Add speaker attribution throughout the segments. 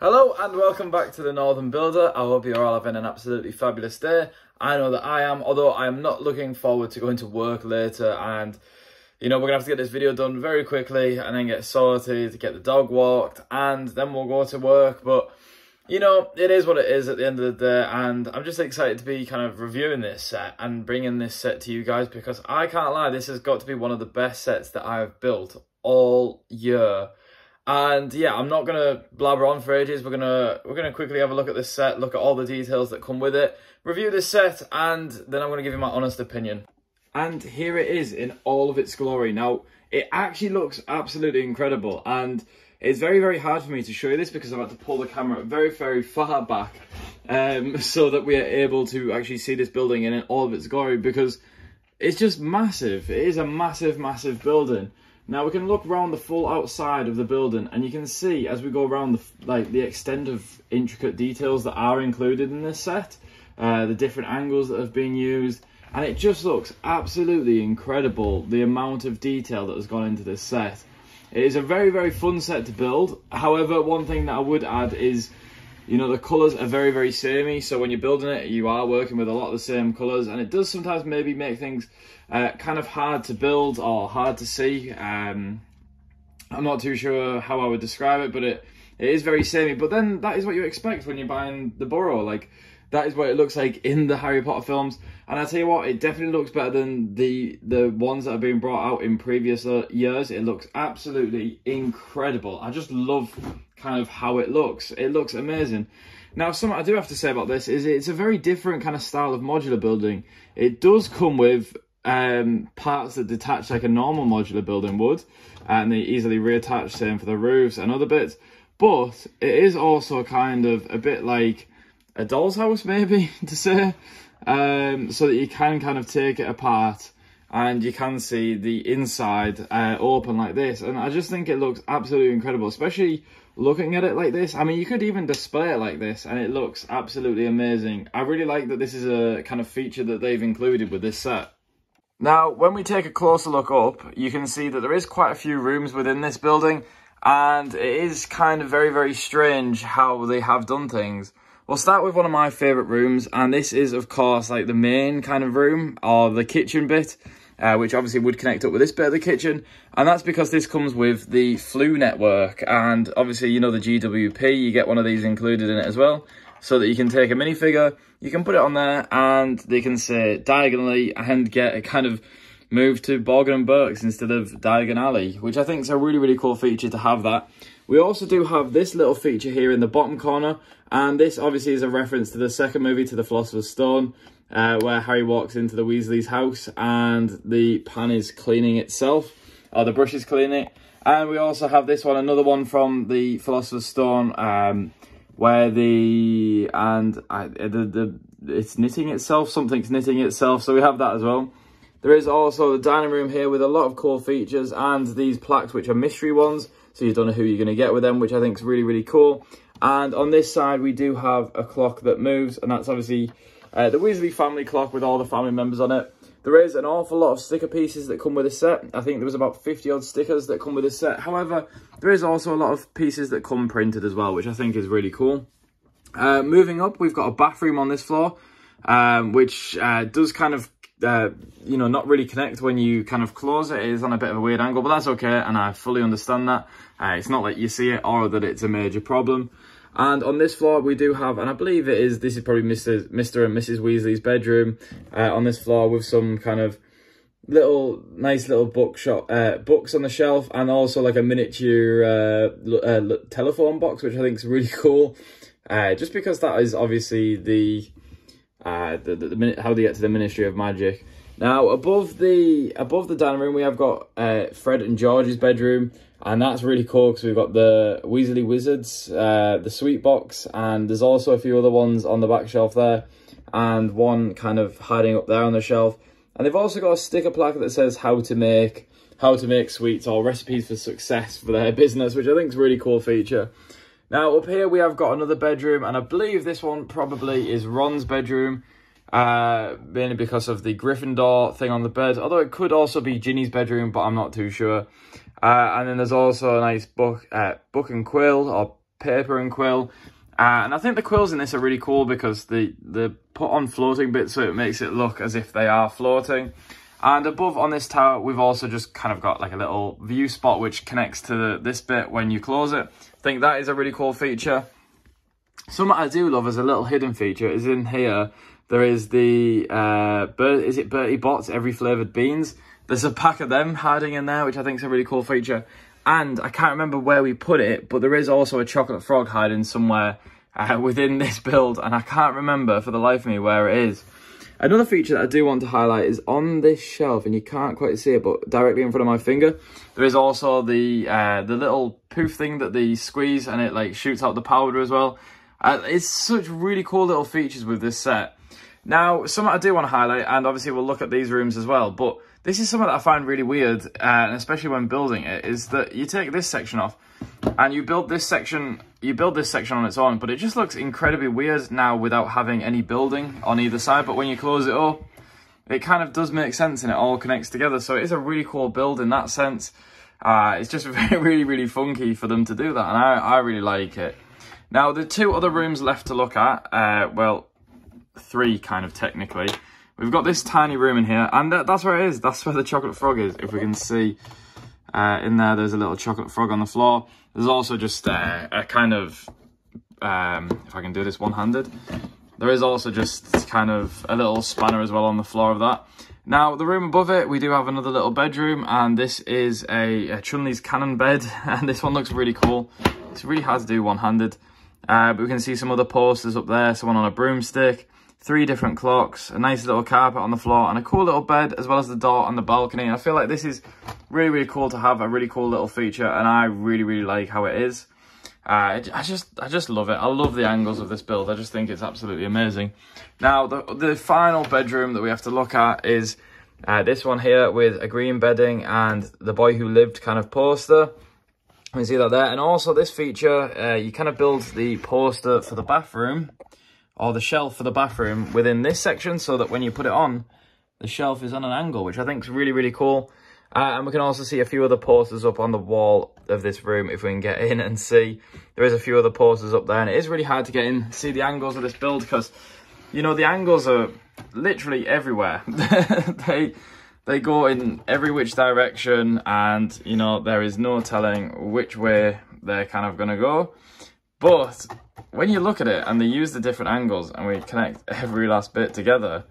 Speaker 1: Hello and welcome back to the Northern Builder. I hope you're all having an absolutely fabulous day. I know that I am, although I am not looking forward to going to work later, and you know, we're gonna have to get this video done very quickly and then get sorted, get the dog walked, and then we'll go to work. But you know, it is what it is at the end of the day, and I'm just excited to be kind of reviewing this set and bringing this set to you guys, because I can't lie, this has got to be one of the best sets that I've built all year. And yeah, I'm not gonna blabber on for ages. We're gonna quickly have a look at this set, look at all the details that come with it, review this set, and then I'm gonna give you my honest opinion. And here it is in all of its glory. Now, it actually looks absolutely incredible, and it's very, very hard for me to show you this because I've had to pull the camera very, very far back so that we are able to actually see this building in all of its glory, because it's just massive. It is a massive, massive building. Now we can look around the full outside of the building, and you can see as we go around the extent of intricate details that are included in this set, the different angles that have been used, and it just looks absolutely incredible, the amount of detail that has gone into this set. It is a very, very fun set to build. However, one thing that I would add is, you know, the colours are very, very samey, so when you're building it, you are working with a lot of the same colours, and it does sometimes maybe make things kind of hard to build or hard to see. I'm not too sure how I would describe it, but it is very samey. But then that is what you expect when you're buying the Burrow. Like, that is what it looks like in the Harry Potter films. And I tell you what, it definitely looks better than the ones that have been brought out in previous years. It looks absolutely incredible. I just love kind of how it looks. It looks amazing. Now, something I do have to say about this is it's a very different kind of style of modular building. It does come with parts that detach like a normal modular building would, and they easily reattach, same for the roofs and other bits. But it is also kind of a bit like a doll's house, maybe, to say, so that you can kind of take it apart and you can see the inside open like this. And I just think it looks absolutely incredible, especially looking at it like this. I mean, you could even display it like this and it looks absolutely amazing. I really like that this is a kind of feature that they've included with this set. Now, when we take a closer look up, you can see that there is quite a few rooms within this building, and it is kind of very, very strange how they have done things. We'll start with one of my favourite rooms, and this is, of course, like the main kind of room, or the kitchen bit, which obviously would connect up with this bit of the kitchen, and that's because this comes with the Flu network, and obviously, you know, the GWP, you get one of these included in it as well, so that you can take a minifigure, you can put it on there, and they can say diagonally, and get it kind of moved to Borgin and Burke's instead of Diagon Alley, which I think is a really, really cool feature to have that. We also do have this little feature here in the bottom corner, and this obviously is a reference to the second movie, to the Philosopher's Stone, where Harry walks into the Weasley's house and the pan is cleaning itself, or the brush is cleaning it. And we also have this one, another one from the Philosopher's Stone, where it's knitting itself, something's knitting itself, so we have that as well. There is also the dining room here with a lot of cool features and these plaques, which are mystery ones, so you don't know who you're going to get with them, which I think is really, really cool. And on this side, we do have a clock that moves, and that's obviously the Weasley family clock with all the family members on it. There is an awful lot of sticker pieces that come with this set. I think there was about 50 odd stickers that come with this set. However, there is also a lot of pieces that come printed as well, which I think is really cool. Moving up, we've got a bathroom on this floor, which does kind of, you know, not really connect when you kind of close it. It is on a bit of a weird angle, but that's okay, and I fully understand that. It's not like you see it or that it's a major problem. And on this floor, we do have, and I believe this is probably Mr. and Mrs. Weasley's bedroom on this floor, with some kind of nice little books on the shelf, and also like a miniature telephone box, which I think is really cool. Just because that is obviously how they get to the Ministry of Magic. Now, above the dining room, we have got Fred and George's bedroom, and that's really cool because we've got the Weasley Wizards, the sweet box, and there's also a few other ones on the back shelf there, and one kind of hiding up there on the shelf. And they've also got a sticker plaque that says how to make sweets, or recipes for success for their business, which I think is a really cool feature. Now, up here, we have got another bedroom, and I believe this one probably is Ron's bedroom, mainly because of the Gryffindor thing on the bed, although it could also be Ginny's bedroom, but I'm not too sure. And then there's also a nice book and quill, or paper and quill. And I think the quills in this are really cool because they put on floating bits, so it makes it look as if they are floating. And above on this tower, we've also just kind of got like a little view spot which connects to this bit when you close it. I think that is a really cool feature. Something I do love as a little hidden feature is in here, there is the, is it Bertie Bott's Every Flavoured Beans? There's a pack of them hiding in there, which I think is a really cool feature. And I can't remember where we put it, but there is also a chocolate frog hiding somewhere within this build, and I can't remember for the life of me where it is. Another feature that I do want to highlight is on this shelf, and you can't quite see it, but directly in front of my finger, there is also the little poof thing that they squeeze, and it like shoots out the powder as well. It's such really cool little features with this set. Now, something I do want to highlight, and obviously we'll look at these rooms as well, but this is something that I find really weird, and especially when building it, is that you take this section off, and you build this section on its own, but it just looks incredibly weird now without having any building on either side. But when you close it up, it kind of does make sense and it all connects together. So it is a really cool build in that sense. It's just really funky for them to do that, and I really like it. Now, the two other rooms left to look at, well, three kind of technically. We've got this tiny room in here, and that's where it is. That's where the chocolate frog is, if we can see. In there's a little chocolate frog on the floor. There's also just a kind of, if I can do this one-handed, there is also just kind of a little spanner as well on the floor of that. Now, the room above it, we do have another little bedroom, and this is a Chun-Li's cannon bed, and this one looks really cool. It's really hard to do one-handed, but we can see some other posters up there, someone on a broomstick, 3 different clocks, a nice little carpet on the floor, and a cool little bed, as well as the door on the balcony. I feel like this is really cool to have, a really cool little feature, and I really like how it is. I just love it. I love the angles of this build. I just think it's absolutely amazing. Now, the final bedroom that we have to look at is this one here with a green bedding and the Boy Who Lived kind of poster. You can see that there. And also this feature, you kind of build the poster for the bathroom, or the shelf for the bathroom within this section, so that when you put it on, the shelf is on an angle, which I think is really cool. And we can also see a few other posters up on the wall of this room if we can get in and see. There is a few other posters up there, and it is really hard to get in, see the angles of this build, because, you know, the angles are literally everywhere. They go in every which direction, and, you know, there is no telling which way they're kind of going to go. But when you look at it and they use the different angles and we connect every last bit together,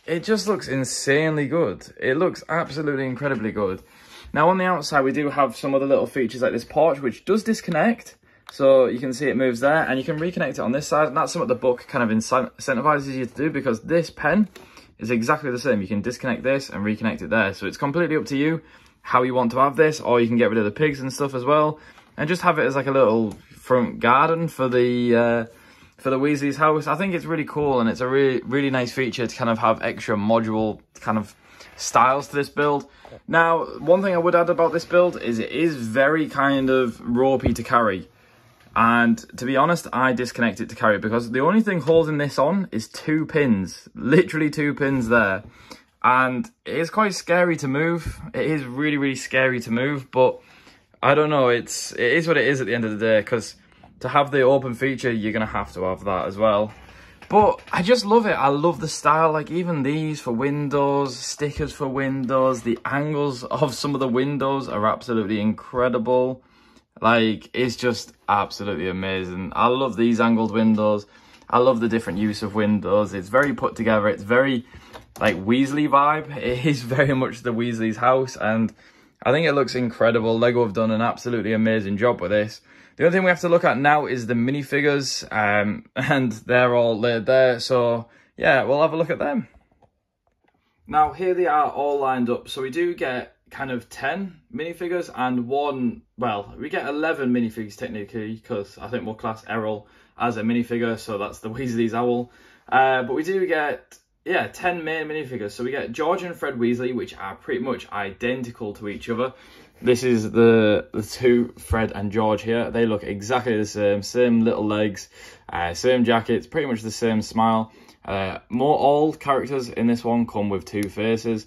Speaker 1: it just looks insanely good. It looks absolutely incredibly good. Now, on the outside, we do have some other little features like this porch, which does disconnect. So you can see it moves there, and you can reconnect it on this side. And that's something the book kind of incentivizes you to do, because this pen is exactly the same. You can disconnect this and reconnect it there. So it's completely up to you how you want to have this, or you can get rid of the pigs and stuff as well, and just have it as like a little front garden for the Weasley's house. I think it's really cool, and it's a really nice feature to kind of have extra module kind of styles to this build. Now, one thing I would add about this build is it is very kind of ropey to carry. And to be honest, I disconnect it to carry it, because the only thing holding this on is 2 pins, literally 2 pins there. And it is quite scary to move. It is really scary to move, but I don't know, it is what it is at the end of the day, because to have the open feature, you're going to have that as well. But I just love it. I love the style, like even these for windows, stickers for windows, the angles of some of the windows are absolutely incredible. Like, it's just absolutely amazing. I love these angled windows. I love the different use of windows. It's very put together. It's very, like, Weasley vibe. It is very much the Weasley's house, and I think it looks incredible. LEGO have done an absolutely amazing job with this. The only thing we have to look at now is the minifigures, and they're all laid there. So, yeah, we'll have a look at them. Now, here they are all lined up. So we do get kind of 10 minifigures and we get 11 minifigures technically, because I think we'll class Errol as a minifigure, so that's the Weasley's owl. But we do get, 10 main minifigures. So we get George and Fred Weasley, which are pretty much identical to each other. This is the two, Fred and George here. They look exactly the same little legs, same jackets, pretty much the same smile. All characters in this one come with 2 faces.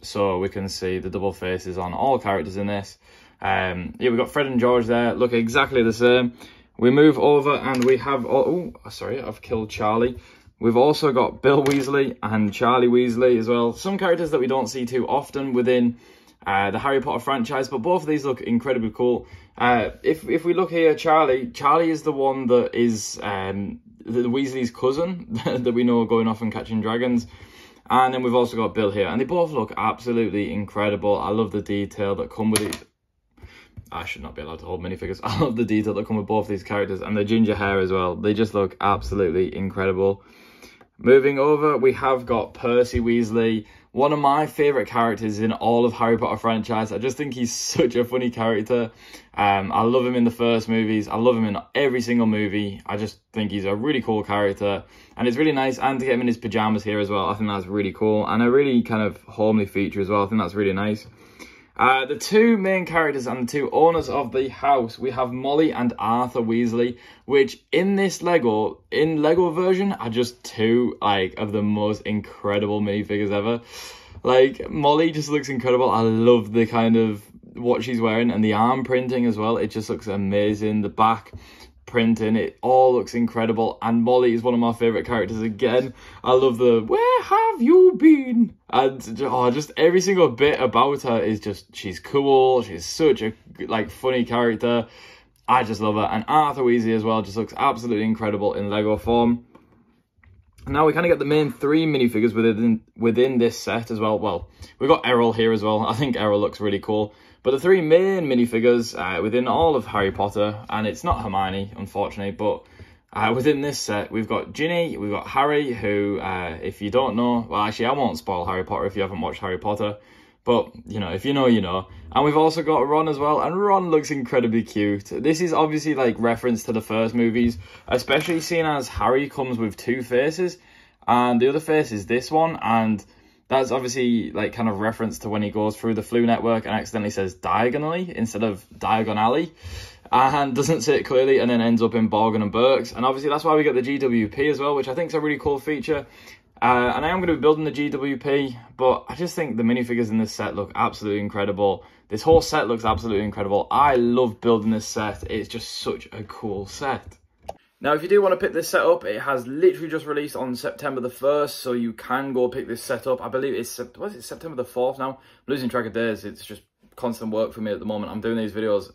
Speaker 1: So we can see the double faces on all characters in this. Yeah, we've got Fred and George there, look exactly the same. We move over and we have, oh, sorry, I've killed Charlie. We've also got Bill Weasley and Charlie Weasley as well. Some characters that we don't see too often within the Harry Potter franchise, but both of these look incredibly cool. If we look here, Charlie is the one that is the Weasley's cousin that we know going off and catching dragons. And then we've also got Bill here, and they both look absolutely incredible. I love the detail that come with it. I should not be allowed to hold minifigures. I love the detail that come with both these characters, and the ginger hair as well. They just look absolutely incredible. Moving over, we have got Percy Weasley, one of my favourite characters in all of Harry Potter franchise. I just think he's such a funny character. I love him in the first movies. I love him in every single movie. I just think he's a really cool character. And it's really nice. And to get him in his pyjamas here as well, I think that's really cool. And a really kind of homely feature as well. I think that's really nice. The two main characters and the two owners of the house, we have Molly and Arthur Weasley, which in this Lego version are just two of the most incredible minifigures ever. Like, Molly just looks incredible. I love the kind of what she's wearing and the arm printing as well. It just looks amazing. The back printing, it all looks incredible. And Molly is one of my favorite characters again. I love the "where have you been?" and just every single bit about her is just, she's cool. She's such a funny character. I just love her. And Arthur Weasley as well just looks absolutely incredible in Lego form. Now we kind of get the main three minifigures within this set as well. Well, we've got Errol here as well. I think Errol looks really cool. But the three main minifigures within all of Harry Potter, and it's not Hermione, unfortunately, but within this set, we've got Ginny, we've got Harry, who, if you don't know, well, actually, I won't spoil Harry Potter if you haven't watched Harry Potter, but, you know, if you know, you know. And we've also got Ron as well, and Ron looks incredibly cute. This is obviously, reference to the first movies, especially seeing as Harry comes with two faces, and the other face is this one, and that's obviously, kind of reference to when he goes through the flu network and accidentally says diagonally instead of Diagon Alley. And doesn't say it clearly and then ends up in Borgin and Burke's. And obviously that's why we get the GWP as well, which I think is a really cool feature. And I am going to be building the GWP, but I just think the minifigures in this set look absolutely incredible. This whole set looks absolutely incredible. I love building this set. It's just such a cool set. Now, if you do want to pick this set up, it has literally just released on September the 1st, so you can go pick this set up. I believe it's, what is it, September the 4th now? I'm losing track of days. It's just constant work for me at the moment. I'm doing these videos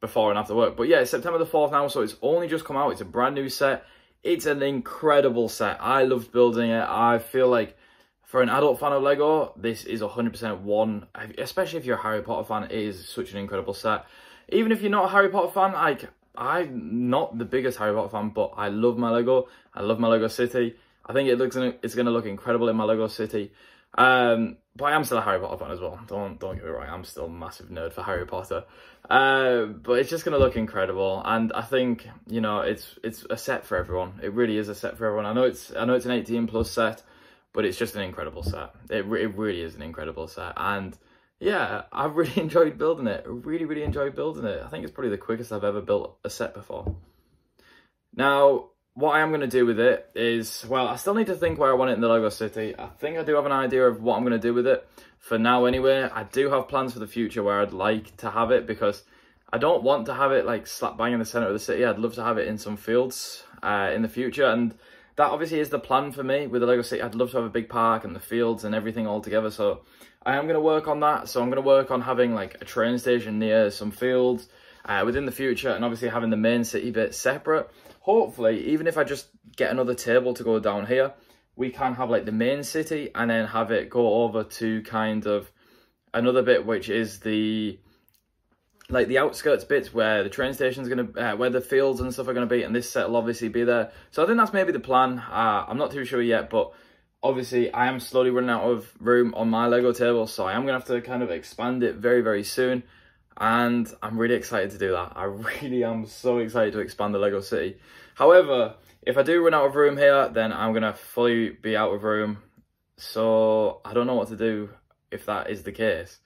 Speaker 1: before and after work. But yeah, it's September the 4th now, so it's only just come out. It's a brand new set. It's an incredible set. I loved building it. I feel like for an adult fan of Lego, this is 100% one. Especially if you're a Harry Potter fan, it is such an incredible set. Even if you're not a Harry Potter fan, I'm not the biggest Harry Potter fan, but I love my Lego. I love my Lego City. I think it's gonna look incredible in my Lego City. But I am still a Harry Potter fan as well. Don't get me wrong. I'm still a massive nerd for Harry Potter. But it's just gonna look incredible, and I think, you know, it's a set for everyone. It really is a set for everyone. I know it's an 18+ set, but it's just an incredible set. It really is an incredible set, and yeah, I've really enjoyed building it. Really enjoyed building it. I think it's probably the quickest I've ever built a set before. Now, what I am going to do with it is, well, I still need to think where I want it in the Lego City. I think I do have an idea of what I'm going to do with it. For now, anyway, I do have plans for the future where I'd like to have it, because I don't want to have it slap bang in the centre of the city. I'd love to have it in some fields in the future, and that obviously is the plan for me with the Lego City. I'd love to have a big park and the fields and everything all together, so I am going to work on that. So I'm going to work on having a train station near some fields within the future, and obviously having the main city bit separate. Hopefully, even if I just get another table to go down here, we can have the main city and then have it go over to kind of another bit, which is the the outskirts bits where the train station's going to, where the fields and stuff are going to be, and this set will obviously be there. So I think that's maybe the plan. I'm not too sure yet, but obviously I am slowly running out of room on my Lego table, so I am going to have to kind of expand it very soon. And I'm really excited to do that. I really am so excited to expand the Lego City. However, if I do run out of room here, then I'm going to fully be out of room. So I don't know what to do if that is the case.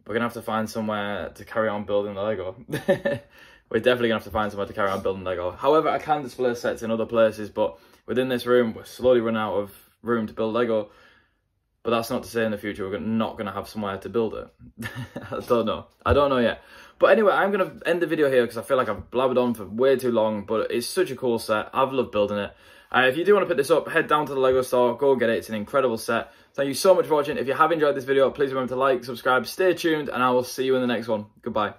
Speaker 1: We're going to have to find somewhere to carry on building the Lego. We're definitely going to have to find somewhere to carry on building Lego. However, I can display sets in other places, but within this room, we're slowly running out of room to build Lego. But that's not to say in the future we're not going to have somewhere to build it. I don't know yet. But anyway, I'm going to end the video here because I feel like I've blabbered on for way too long. But it's such a cool set. I've loved building it. If you do want to pick this up, head down to the Lego store. Go get it. It's an incredible set. Thank you so much for watching. If you have enjoyed this video, please remember to like, subscribe, stay tuned, and I will see you in the next one. Goodbye.